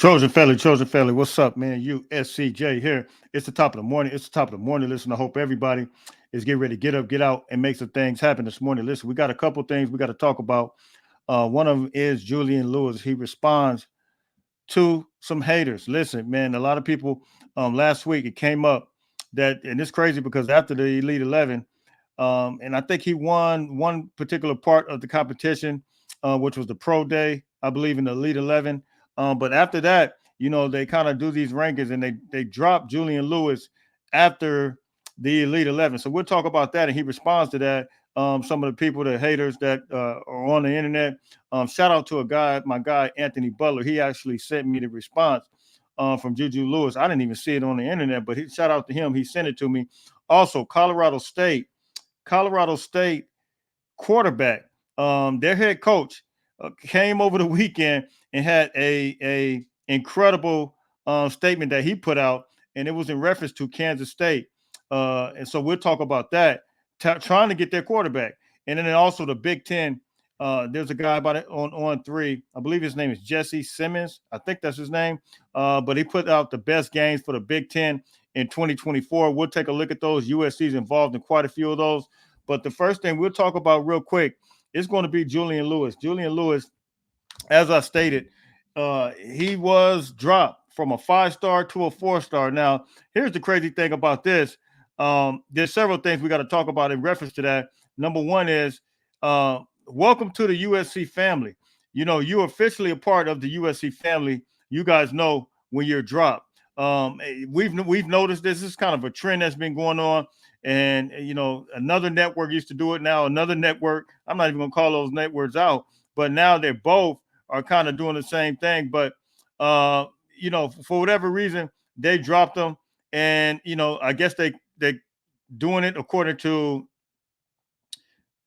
Trojan family, what's up, man? USCJ here. It's the top of the morning. It's the top of the morning. Listen, I hope everybody is getting ready to get up, get out, and make some things happen this morning. Listen, we got a couple things we got to talk about. One of them is Julian Lewis. He responds to some haters. Listen, man, a lot of people last week it came up that, and it's crazy because after the Elite 11, and I think he won one particular part of the competition, which was the Pro Day, I believe, in the Elite 11. But after that, they kind of do these rankings and they drop Julian Lewis after the Elite 11. So we'll talk about that, and he responds to that. Some of the people, the haters that are on the internet. Shout out to my guy Anthony Butler. He actually sent me the response from Juju Lewis. I didn't even see it on the internet, but shout out to him. He sent it to me. Also, Colorado State quarterback, their head coach came over the weekend and had a incredible statement that he put out, and it was in reference to Kansas State. And so we'll talk about that, trying to get their quarterback. And then also the Big Ten. There's a guy about it on three. I believe his name is Jesse Simmons. I think that's his name. But he put out the best games for the Big Ten in 2024. We'll take a look at those. USC's involved in quite a few of those. But the first thing we'll talk about real quick is going to be Julian Lewis. Julian Lewis, as I stated, he was dropped from a 5-star to a 4-star. Now, here's the crazy thing about this. There's several things we got to talk about in reference to that. Number one is welcome to the USC family. You're officially a part of the USC family. You guys know when you're dropped. We've noticed this is kind of a trend that's been going on. And, another network used to do it. Now another network, I'm not even going to call those networks out, but now they both are kind of doing the same thing. But, for whatever reason, they dropped them. And, I guess they doing it according to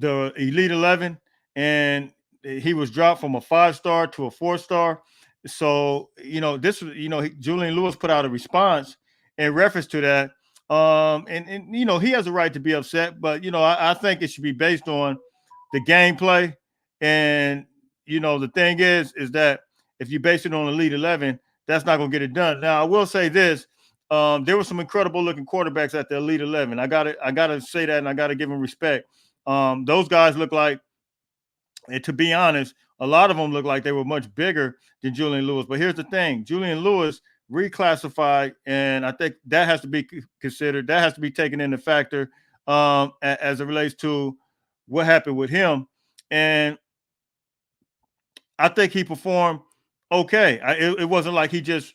the Elite 11. And he was dropped from a 5-star to a 4-star. So, Julian Lewis put out a response in reference to that. And he has a right to be upset, but I think it should be based on the gameplay. And the thing is that if you base it on Elite 11, that's not going to get it done. Now I will say this: there were some incredible looking quarterbacks at the Elite 11. I got to say that, and I got to give them respect. Those guys look like, and to be honest, a lot of them look like they were much bigger than Julian Lewis. But here's the thing: Julian Lewis reclassified, and I think that has to be considered. That has to be taken into factor as it relates to what happened with him. And I think he performed okay. It wasn't like he just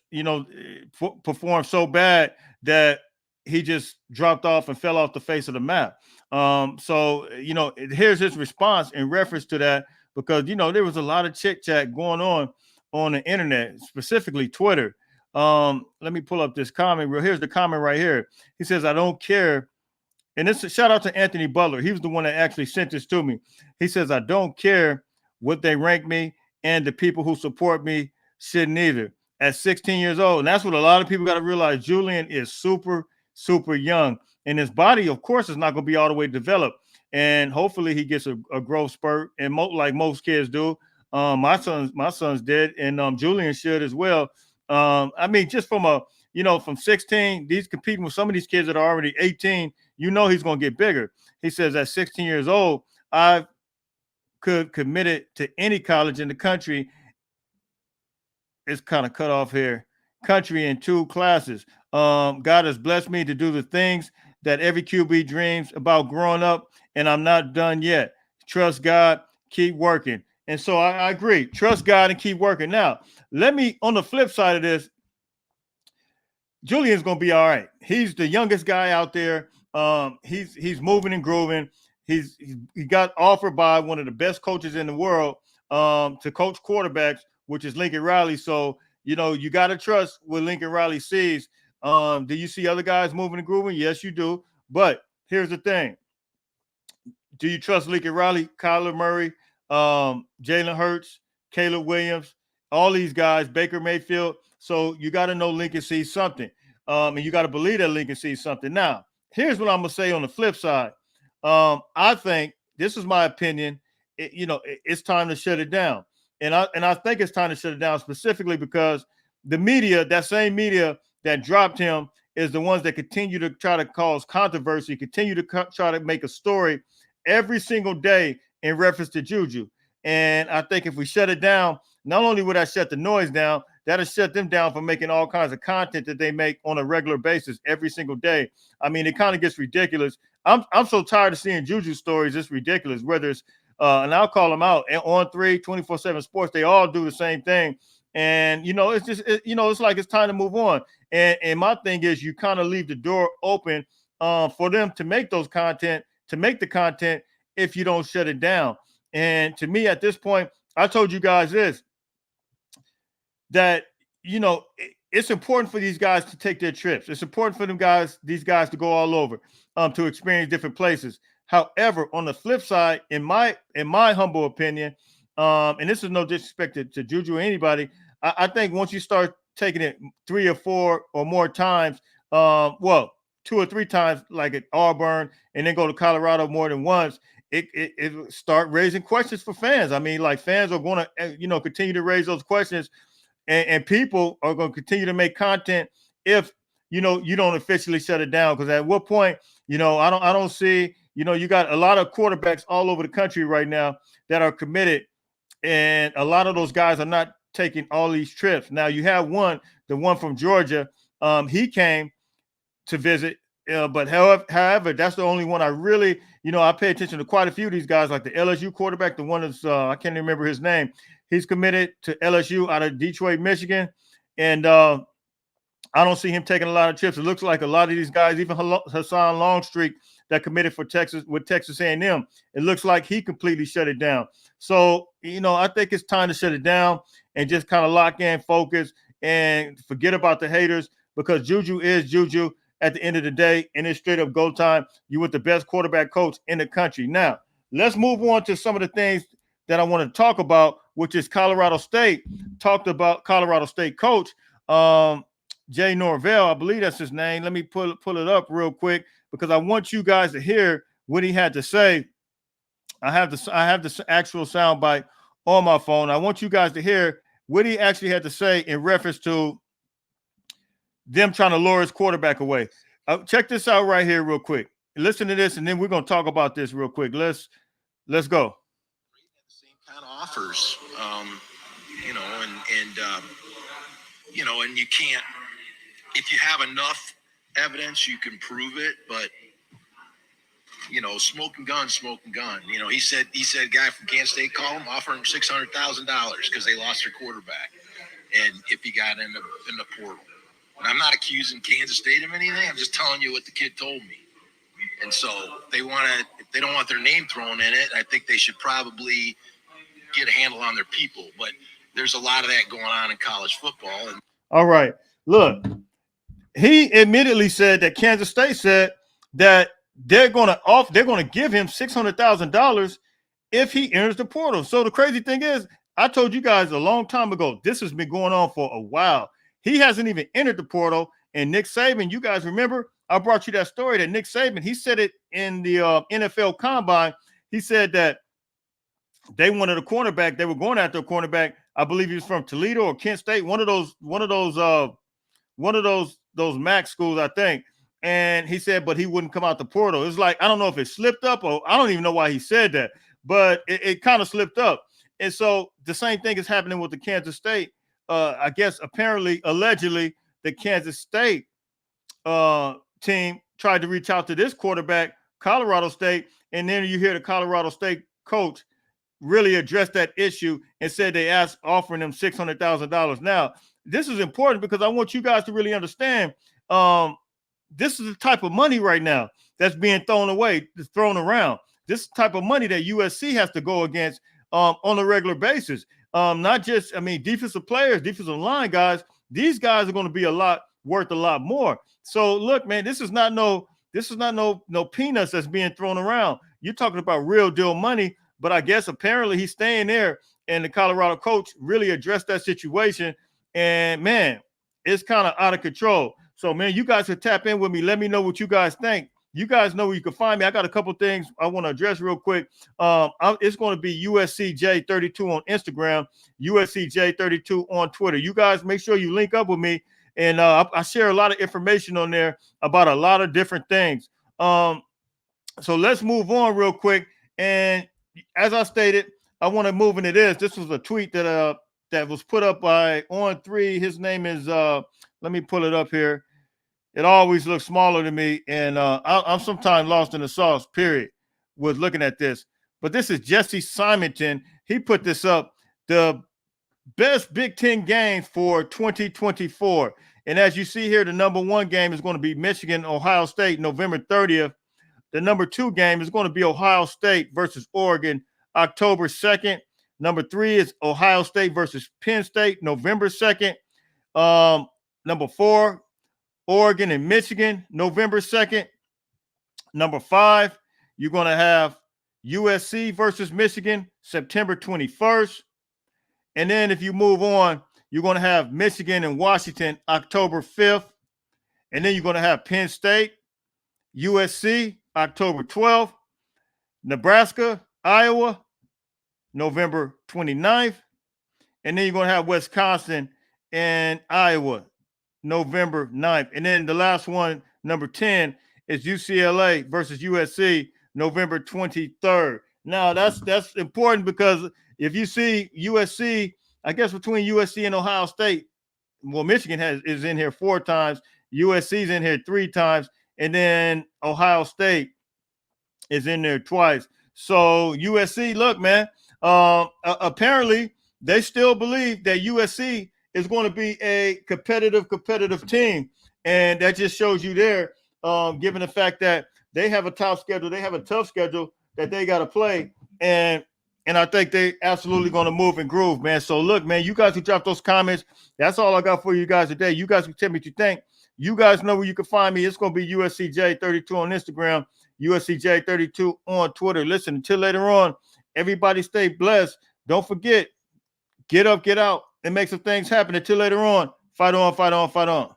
performed so bad that he just dropped off and fell off the face of the map. So here's his response in reference to that, because there was a lot of chit chat going on the internet, specifically Twitter. Let me pull up this comment. Here's the comment right here. He says, "I don't care." And this is a shout out to Anthony Butler. He was the one that actually sent this to me. He says, "I don't care what they rank me, and the people who support me shouldn't either." At 16 years old. And that's what a lot of people got to realize. Julian is super, super young. And his body, of course, is not going to be all the way developed. And hopefully he gets a growth spurt. And like most kids do. My sons did. And Julian should as well. Just from 16, these competing with some of these kids that are already 18, he's going to get bigger. He says at 16 years old, I could commit it to any college in the country. It's kind of cut off here. Country in 2 classes. God has blessed me to do the things that every QB dreams about growing up, and I'm not done yet. Trust God, keep working. And so I agree. Trust God and keep working. Now, on the flip side of this, Julian's going to be all right. He's the youngest guy out there. He's moving and grooving. He got offered by one of the best coaches in the world to coach quarterbacks, which is Lincoln Riley. So, you got to trust what Lincoln Riley sees. Do you see other guys moving and grooving? Yes, you do. But here's the thing. Do you trust Lincoln Riley, Kyler Murray, Jalen Hurts, Caleb Williams, all these guys, Baker Mayfield? So you got to know Lincoln sees something. And you got to believe that Lincoln sees something. Now, here's what I'm going to say on the flip side. I think, this is my opinion, it's time to shut it down. And I think it's time to shut it down specifically because the media, that same media that dropped him, is the ones that continue to try to cause controversy, continue to try to make a story every single day in reference to Juju. And I think if we shut it down, not only would that shut the noise down, that'll shut them down from making all kinds of content that they make on a regular basis every single day. I mean, it kind of gets ridiculous. I'm so tired of seeing Juju stories. It's ridiculous. Whether it's and I'll call them out on 24/7 Sports, they all do the same thing. And it's just it's like it's time to move on. And my thing is, you kind of leave the door open for them to make the content if you don't shut it down. And to me, at this point, I told you guys this, that it's important for these guys to take their trips. It's important for these guys to go all over to experience different places. However, on the flip side, in my humble opinion, and this is no disrespect to Juju or anybody, I think once you start taking it 3 or 4 or more times, 2 or 3 times, like at Auburn, and then go to Colorado more than once, it start raising questions for fans. I mean, like, fans are going to continue to raise those questions, and people are going to continue to make content if you don't officially shut it down. Because at what point, I don't see, you got a lot of quarterbacks all over the country right now that are committed, and a lot of those guys are not taking all these trips. Now you have the one from Georgia. He came to visit, but however, that's the only one I really, I pay attention to quite a few of these guys, like the LSU quarterback, the one that's I can't remember his name. He's committed to LSU out of Detroit, Michigan, and I don't see him taking a lot of trips. It looks like a lot of these guys, even Hassan Longstreet, that committed for Texas with Texas A&M, it looks like he completely shut it down. So, I think it's time to shut it down and just kind of lock in, focus, and forget about the haters, because Juju is Juju at the end of the day, and it's straight up go time. You with the best quarterback coach in the country. Now, let's move on to some of the things that I want to talk about, which is Colorado State. Talked about Colorado State coach, Jay Norvell, I believe that's his name. Let me pull it up real quick, because I want you guys to hear what he had to say. I have the actual soundbite on my phone. I want you guys to hear what he actually had to say in reference to them trying to lure his quarterback away. Check this out right here real quick. Listen to this, and then we're going to talk about this real quick. Let's go. Same kind of offers, and you can't, if you have enough evidence, you can prove it, but smoking gun. He said guy from Kansas State called him, offering him $600,000 because they lost their quarterback, and if he got in the portal. And I'm not accusing Kansas State of anything. I'm just telling you what the kid told me. And so if they don't want their name thrown in it, I think they should probably get a handle on their people. But there's a lot of that going on in college football. And all right, look, he admittedly said that Kansas State said that they're going to give him $600,000 if he enters the portal. So the crazy thing is, I told you guys a long time ago, this has been going on for a while. He hasn't even entered the portal. And Nick Saban, you guys remember, I brought you that story that Nick Saban, he said it in the NFL Combine. He said that they wanted a cornerback. They were going after a cornerback. I believe he was from Toledo or Kent State, one of those MAC schools, I think. And he said, but he wouldn't come out the portal. It's like, I don't know if it slipped up, or I don't even know why he said that, but it kind of slipped up. And so the same thing is happening with the Kansas State. I guess apparently, allegedly, the Kansas State team tried to reach out to this quarterback, Colorado State, and then you hear the Colorado State coach really address that issue and said they offering them $600,000. Now, this is important because I want you guys to really understand. This is the type of money right now that's being thrown around. This is the type of money that USC has to go against on a regular basis. Not just, defensive players, defensive line guys. These guys are going to be worth a lot more. So look, man, this is not no peanuts that's being thrown around. You're talking about real deal money. But I guess apparently he's staying there, and the Colorado coach really addressed that situation. And man, it's kind of out of control. So man, you guys can tap in with me. Let me know what you guys think. You guys know where you can find me. I got a couple things I want to address real quick. It's going to be USCJ32 on Instagram, USCJ32 on Twitter. You guys make sure you link up with me, and I share a lot of information on there about a lot of different things. So let's move on real quick. And as I stated, I want to move into this. This was a tweet that was put up by On3. His name is let me pull it up here. It always looks smaller to me, and I'm sometimes lost in the sauce, period, with looking at this. But this is Jesse Simonton. He put this up, the best Big Ten games for 2024. And as you see here, the number one game is going to be Michigan, Ohio State, November 30th. The number two game is going to be Ohio State versus Oregon, October 2nd. Number three is Ohio State versus Penn State, November 2nd. Number four, Oregon and Michigan, November 2nd. Number five, you're going to have USC versus Michigan, September 21st. And then if you move on, you're going to have Michigan and Washington, October 5th. And then you're going to have Penn State, USC, October 12th. Nebraska, Iowa, November 29th. And then you're going to have Wisconsin and Iowa, November 9th. And then the last one, number 10, is UCLA versus USC, November 23rd. Now, that's important because if you see USC, I guess between USC and Ohio State, well, Michigan is in here 4 times, USC's in here 3 times, and then Ohio State is in there twice. So USC, look, man, apparently they still believe that USC is going to be a competitive team. And that just shows you there, given the fact that they have a tough schedule that they got to play. And I think they absolutely going to move and groove, man. So look, man, you guys who dropped those comments, that's all I got for you guys today. You guys can tell me what you think. You guys know where you can find me. It's going to be USCJ32 on Instagram, USCJ32 on Twitter. Listen, until later on, everybody stay blessed. Don't forget, get up, get out, and make some things happen. Until later on, fight on, fight on, fight on.